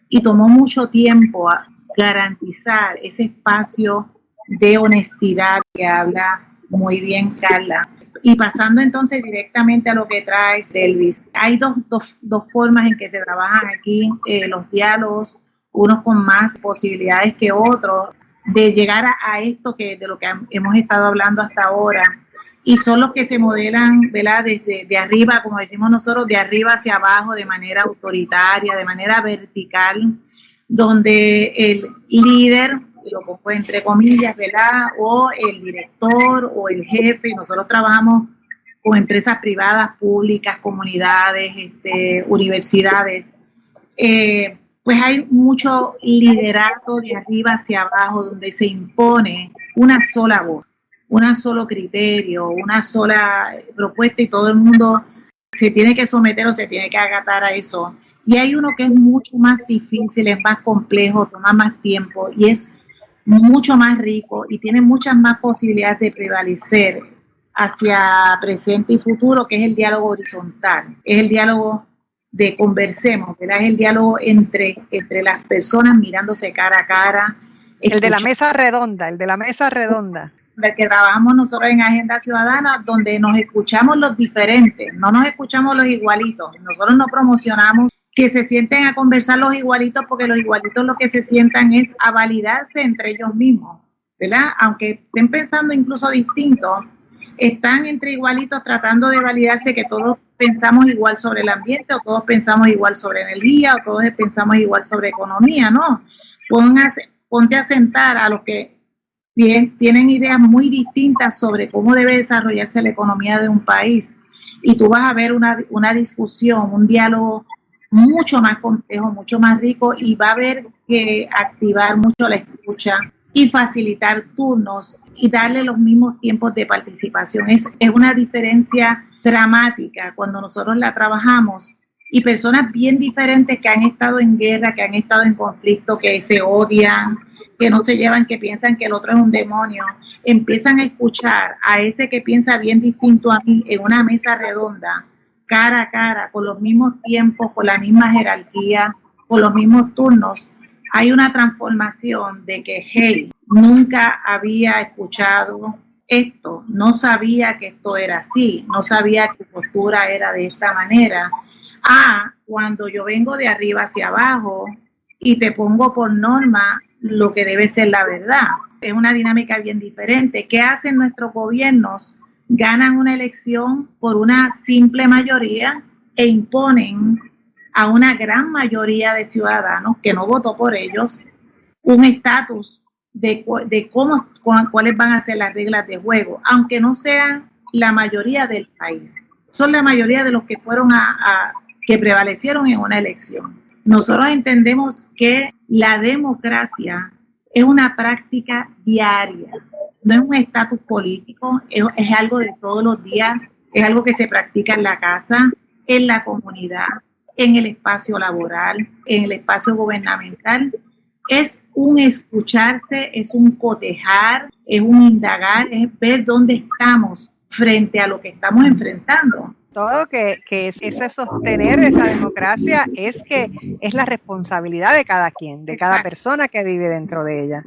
y tomó mucho tiempo a garantizar ese espacio de honestidad que habla muy bien Carla. Y pasando entonces directamente a lo que traes, Delvis, hay dos formas en que se trabajan aquí los diálogos, unos con más posibilidades que otros, de llegar a esto de lo que hemos estado hablando hasta ahora, y son los que se modelan, ¿verdad?, desde de arriba, como decimos nosotros, de arriba hacia abajo, de manera autoritaria, de manera vertical, donde el líder, lo pongo entre comillas, ¿verdad?, o el director o el jefe, nosotros trabajamos con empresas privadas, públicas, comunidades, universidades. Pues hay mucho liderato de arriba hacia abajo donde se impone una sola voz, un solo criterio, una sola propuesta y todo el mundo se tiene que someter o se tiene que acatar a eso. Y hay uno que es mucho más difícil, es más complejo, toma más tiempo y es mucho más rico y tiene muchas más posibilidades de prevalecer hacia presente y futuro, que es el diálogo horizontal, es el diálogo de conversemos, ¿verdad? Es el diálogo entre las personas mirándose cara a cara. El de la mesa redonda, el que trabajamos nosotros en Agenda Ciudadana, donde nos escuchamos los diferentes, no nos escuchamos los igualitos. Nosotros no promocionamos que se sienten a conversar los igualitos, porque los igualitos lo que se sientan es a validarse entre ellos mismos, ¿verdad? Aunque estén pensando incluso distinto, están entre igualitos tratando de validarse que todos pensamos igual sobre el ambiente, o todos pensamos igual sobre energía, o todos pensamos igual sobre economía, ¿no? Ponte a sentar a los que tienen ideas muy distintas sobre cómo debe desarrollarse la economía de un país, y tú vas a ver una discusión, un diálogo mucho más complejo, mucho más rico, y va a haber que activar mucho la escucha y facilitar turnos y darle los mismos tiempos de participación. Es una diferencia dramática cuando nosotros la trabajamos, y personas bien diferentes que han estado en guerra, que han estado en conflicto, que se odian, que no se llevan, que piensan que el otro es un demonio, empiezan a escuchar a ese que piensa bien distinto a mí en una mesa redonda, cara a cara, con los mismos tiempos, con la misma jerarquía, con los mismos turnos. Hay una transformación de que, hey, nunca había escuchado esto, no sabía que esto era así, no sabía que tu postura era de esta manera. Cuando yo vengo de arriba hacia abajo y te pongo por norma lo que debe ser la verdad. Es una dinámica bien diferente. ¿Qué hacen nuestros gobiernos? Ganan una elección por una simple mayoría e imponen a una gran mayoría de ciudadanos que no votó por ellos un estatus de cuáles van a ser las reglas de juego, aunque no sean la mayoría del país. Son la mayoría de los que fueron que prevalecieron en una elección. Nosotros entendemos que la democracia es una práctica diaria, no es un estatus político, es algo de todos los días, es algo que se practica en la casa, en la comunidad, en el espacio laboral, en el espacio gubernamental. Es un escucharse, es un cotejar, es un indagar, es ver dónde estamos frente a lo que estamos enfrentando. Todo que ese sostener esa democracia es que es la responsabilidad de cada quien, de cada persona que vive dentro de ella.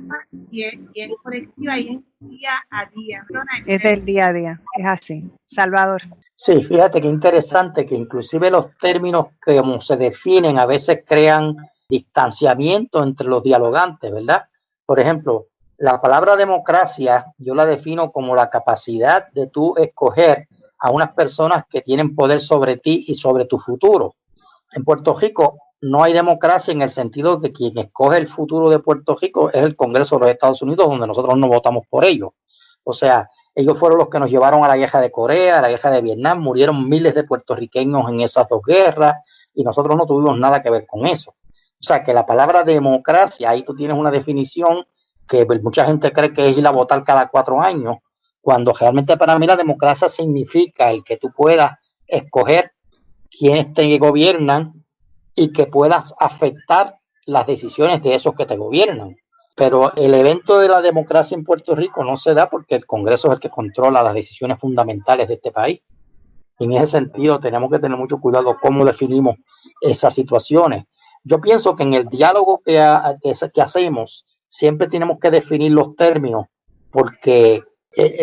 Y es colectiva y es día a día. Es del día a día, es así. Salvador. Sí, fíjate qué interesante que inclusive los términos que como se definen a veces crean distanciamiento entre los dialogantes, ¿verdad? Por ejemplo, la palabra democracia yo la defino como la capacidad de tú escoger a unas personas que tienen poder sobre ti y sobre tu futuro. En Puerto Rico no hay democracia en el sentido de que quien escoge el futuro de Puerto Rico es el Congreso de los Estados Unidos, donde nosotros no votamos por ellos. O sea, ellos fueron los que nos llevaron a la guerra de Corea, a la guerra de Vietnam, murieron miles de puertorriqueños en esas dos guerras y nosotros no tuvimos nada que ver con eso. O sea, que la palabra democracia, ahí tú tienes una definición que mucha gente cree que es ir a votar cada 4 años, cuando realmente para mí la democracia significa el que tú puedas escoger quiénes te gobiernan y que puedas afectar las decisiones de esos que te gobiernan. Pero el evento de la democracia en Puerto Rico no se da porque el Congreso es el que controla las decisiones fundamentales de este país. En ese sentido tenemos que tener mucho cuidado cómo definimos esas situaciones. Yo pienso que en el diálogo que hacemos siempre tenemos que definir los términos, porque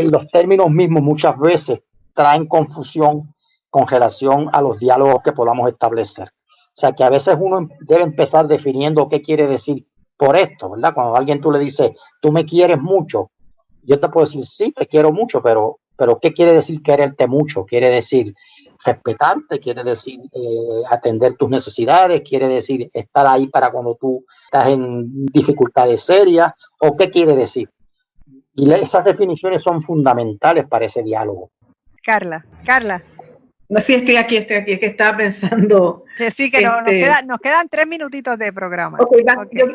los términos mismos muchas veces traen confusión con relación a los diálogos que podamos establecer. O sea que a veces uno debe empezar definiendo qué quiere decir por esto, ¿verdad? Cuando a alguien tú le dices, tú me quieres mucho, yo te puedo decir, sí, te quiero mucho, pero ¿qué quiere decir quererte mucho? Quiere decir respetarte, quiere decir atender tus necesidades, quiere decir estar ahí para cuando tú estás en dificultades serias, ¿o qué quiere decir? Y esas definiciones son fundamentales para ese diálogo. Carla. No, sí, estoy aquí, es que estaba pensando. Sí, que nos quedan 3 minutitos de programa. Okay.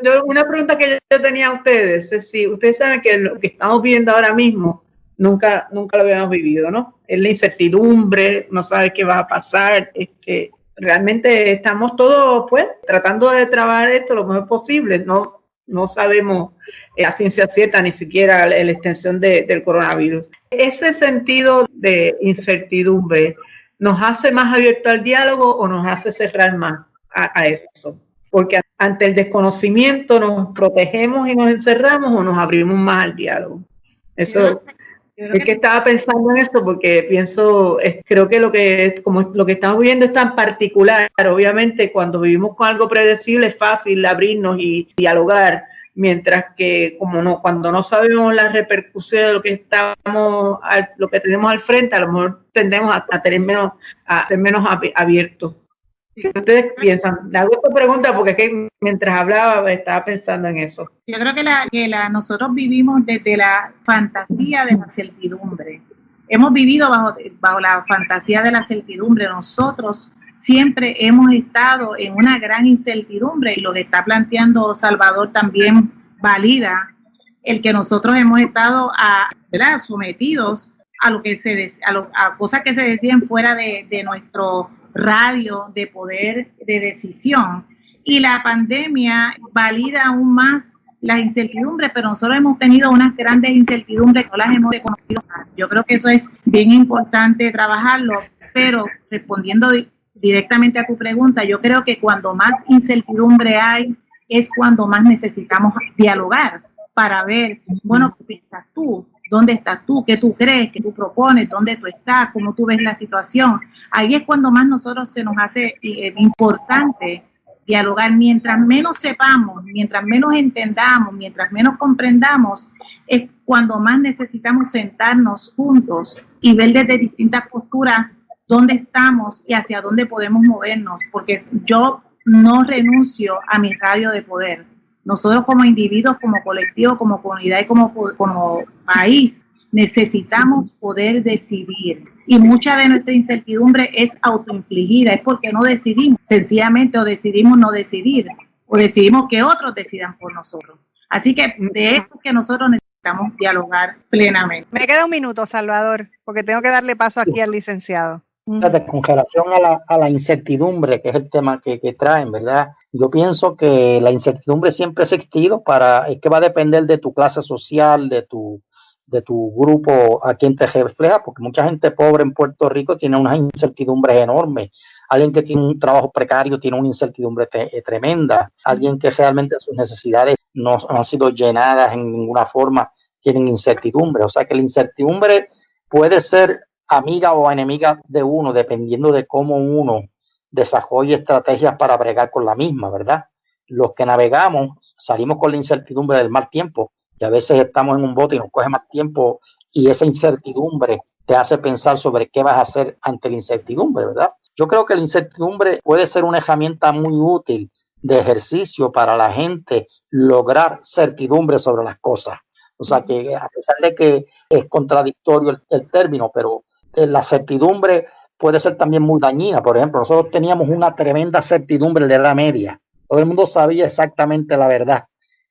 Yo, una pregunta que yo tenía a ustedes es si ustedes saben que lo que estamos viviendo ahora mismo nunca lo habíamos vivido, ¿no? Es la incertidumbre, no sabes qué va a pasar, realmente estamos todos, pues, tratando de trabajar esto lo mejor posible, no sabemos a ciencia cierta ni siquiera la extensión del coronavirus. Ese sentido de incertidumbre, ¿nos hace más abierto al diálogo o nos hace cerrar más a eso? Porque ante el desconocimiento nos protegemos y nos encerramos o nos abrimos más al diálogo. Eso, es que estaba pensando en eso porque creo que como lo que estamos viviendo es tan particular. Obviamente cuando vivimos con algo predecible es fácil abrirnos y dialogar, mientras que cuando no sabemos las repercusiones de lo que tenemos al frente, a lo mejor tendemos a ser menos abiertos. ¿Qué ustedes piensan? Le hago esta pregunta porque es que mientras hablaba estaba pensando en eso. Yo creo que nosotros vivimos desde la fantasía de la certidumbre. Hemos vivido bajo la fantasía de la certidumbre. Nosotros siempre hemos estado en una gran incertidumbre y lo que está planteando Salvador también valida el que nosotros hemos estado sometidos a lo que a cosas que se decían fuera de nuestro radio de poder de decisión, y la pandemia valida aún más las incertidumbres, pero nosotros hemos tenido unas grandes incertidumbres que no las hemos reconocido. Yo creo que eso es bien importante trabajarlo, pero respondiendo directamente a tu pregunta, yo creo que cuando más incertidumbre hay es cuando más necesitamos dialogar para ver, bueno, ¿qué piensas tú? ¿Dónde estás tú? ¿Qué tú crees? ¿Qué tú propones? ¿Dónde tú estás? ¿Cómo tú ves la situación? Ahí es cuando más nosotros se nos hace importante dialogar. Mientras menos sepamos, mientras menos entendamos, mientras menos comprendamos, es cuando más necesitamos sentarnos juntos y ver desde distintas posturas dónde estamos y hacia dónde podemos movernos, porque yo no renuncio a mi radio de poder. Nosotros como individuos, como colectivo, como comunidad y como país necesitamos poder decidir. Y mucha de nuestra incertidumbre es autoinfligida, es porque no decidimos, sencillamente, o decidimos no decidir, o decidimos que otros decidan por nosotros. Así que de eso es que nosotros necesitamos dialogar plenamente. Me queda un minuto, Salvador, porque tengo que darle paso aquí al licenciado. Con relación a la incertidumbre, que es el tema que traen, ¿verdad? Yo pienso que la incertidumbre siempre ha existido es que va a depender de tu clase social, de tu grupo a quien te refleja, porque mucha gente pobre en Puerto Rico tiene unas incertidumbres enormes. Alguien que tiene un trabajo precario tiene una incertidumbre tremenda. Alguien que realmente sus necesidades no han sido llenadas en ninguna forma tienen incertidumbre. O sea que la incertidumbre puede ser amiga o enemiga de uno, dependiendo de cómo uno desarrolle estrategias para bregar con la misma, ¿verdad? Los que navegamos salimos con la incertidumbre del mal tiempo, y a veces estamos en un bote y nos coge más tiempo, y esa incertidumbre te hace pensar sobre qué vas a hacer ante la incertidumbre, ¿verdad? Yo creo que la incertidumbre puede ser una herramienta muy útil de ejercicio para la gente lograr certidumbre sobre las cosas. O sea que a pesar de que es contradictorio el término, pero la certidumbre puede ser también muy dañina. Por ejemplo, nosotros teníamos una tremenda certidumbre en la Edad Media. Todo el mundo sabía exactamente la verdad.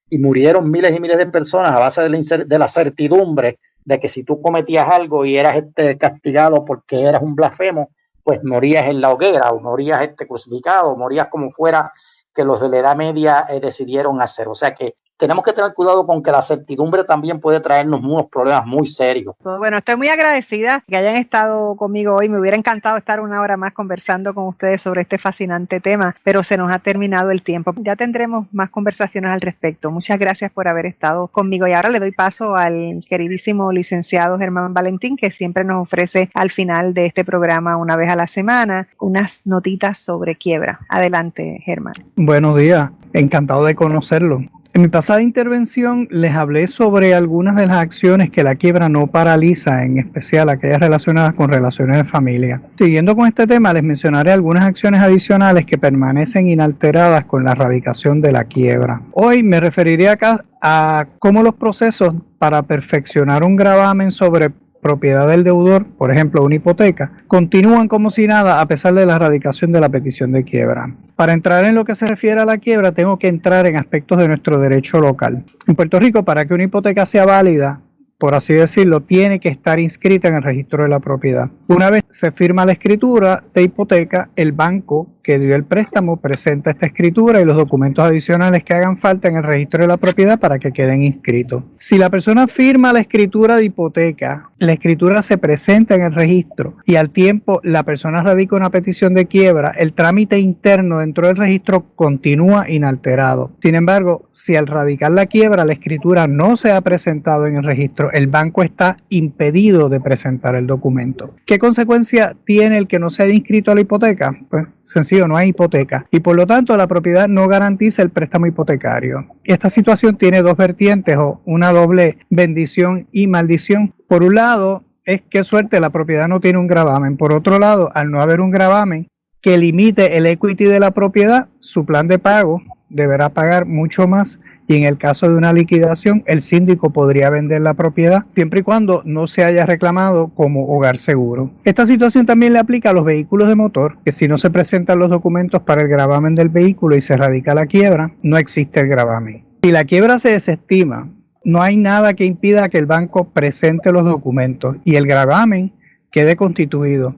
Y murieron miles y miles de personas a base de la certidumbre de que si tú cometías algo y eras castigado porque eras un blasfemo, pues morías en la hoguera o morías crucificado, o morías como fuera que los de la Edad Media decidieron hacer. O sea que tenemos que tener cuidado con que la certidumbre también puede traernos unos problemas muy serios. Bueno, estoy muy agradecida que hayan estado conmigo hoy. Me hubiera encantado estar una hora más conversando con ustedes sobre este fascinante tema, pero se nos ha terminado el tiempo. Ya tendremos más conversaciones al respecto. Muchas gracias por haber estado conmigo. Y ahora le doy paso al queridísimo licenciado Germán Valentín, que siempre nos ofrece al final de este programa, una vez a la semana, unas notitas sobre quiebra. Adelante, Germán. Buenos días. Encantado de conocerlo. En mi pasada intervención les hablé sobre algunas de las acciones que la quiebra no paraliza, en especial aquellas relacionadas con relaciones de familia. Siguiendo con este tema, les mencionaré algunas acciones adicionales que permanecen inalteradas con la erradicación de la quiebra. Hoy me referiré acá a cómo los procesos para perfeccionar un gravamen sobre propiedad del deudor, por ejemplo una hipoteca, continúan como si nada a pesar de la erradicación de la petición de quiebra. Para entrar en lo que se refiere a la quiebra, tengo que entrar en aspectos de nuestro derecho local. En Puerto Rico, para que una hipoteca sea válida, por así decirlo, tiene que estar inscrita en el registro de la propiedad. Una vez se firma la escritura de hipoteca, el banco que dio el préstamo presenta esta escritura y los documentos adicionales que hagan falta en el registro de la propiedad para que queden inscritos. Si la persona firma la escritura de hipoteca, la escritura se presenta en el registro y al tiempo la persona radica una petición de quiebra, el trámite interno dentro del registro continúa inalterado. Sin embargo, si al radicar la quiebra la escritura no se ha presentado en el registro, el banco está impedido de presentar el documento. ¿Qué consecuencia tiene el que no se haya inscrito a la hipoteca? Pues sencillo, no hay hipoteca y por lo tanto la propiedad no garantiza el préstamo hipotecario. Esta situación tiene dos vertientes o una doble bendición y maldición. Por un lado, es que suerte la propiedad no tiene un gravamen. Por otro lado, al no haber un gravamen que limite el equity de la propiedad, su plan de pago deberá pagar mucho más y en el caso de una liquidación, el síndico podría vender la propiedad siempre y cuando no se haya reclamado como hogar seguro. Esta situación también le aplica a los vehículos de motor, que si no se presentan los documentos para el gravamen del vehículo y se radica la quiebra, no existe el gravamen. Si la quiebra se desestima, no hay nada que impida que el banco presente los documentos y el gravamen quede constituido.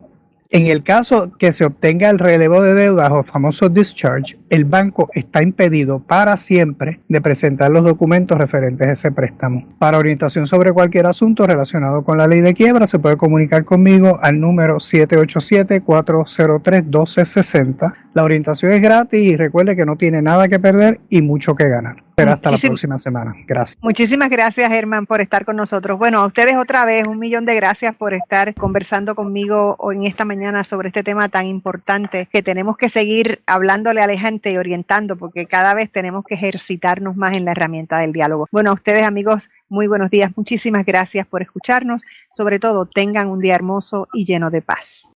En el caso que se obtenga el relevo de deudas o famoso discharge, el banco está impedido para siempre de presentar los documentos referentes a ese préstamo. Para orientación sobre cualquier asunto relacionado con la ley de quiebra, se puede comunicar conmigo al número 787-403-1260. La orientación es gratis y recuerde que no tiene nada que perder y mucho que ganar. Pero hasta la próxima semana. Gracias. Muchísimas gracias, Germán, por estar con nosotros. Bueno, a ustedes otra vez, 1.000.000 de gracias por estar conversando conmigo hoy en esta mañana sobre este tema tan importante que tenemos que seguir hablándole a la gente y orientando porque cada vez tenemos que ejercitarnos más en la herramienta del diálogo. Bueno, a ustedes, amigos, muy buenos días. Muchísimas gracias por escucharnos. Sobre todo, tengan un día hermoso y lleno de paz.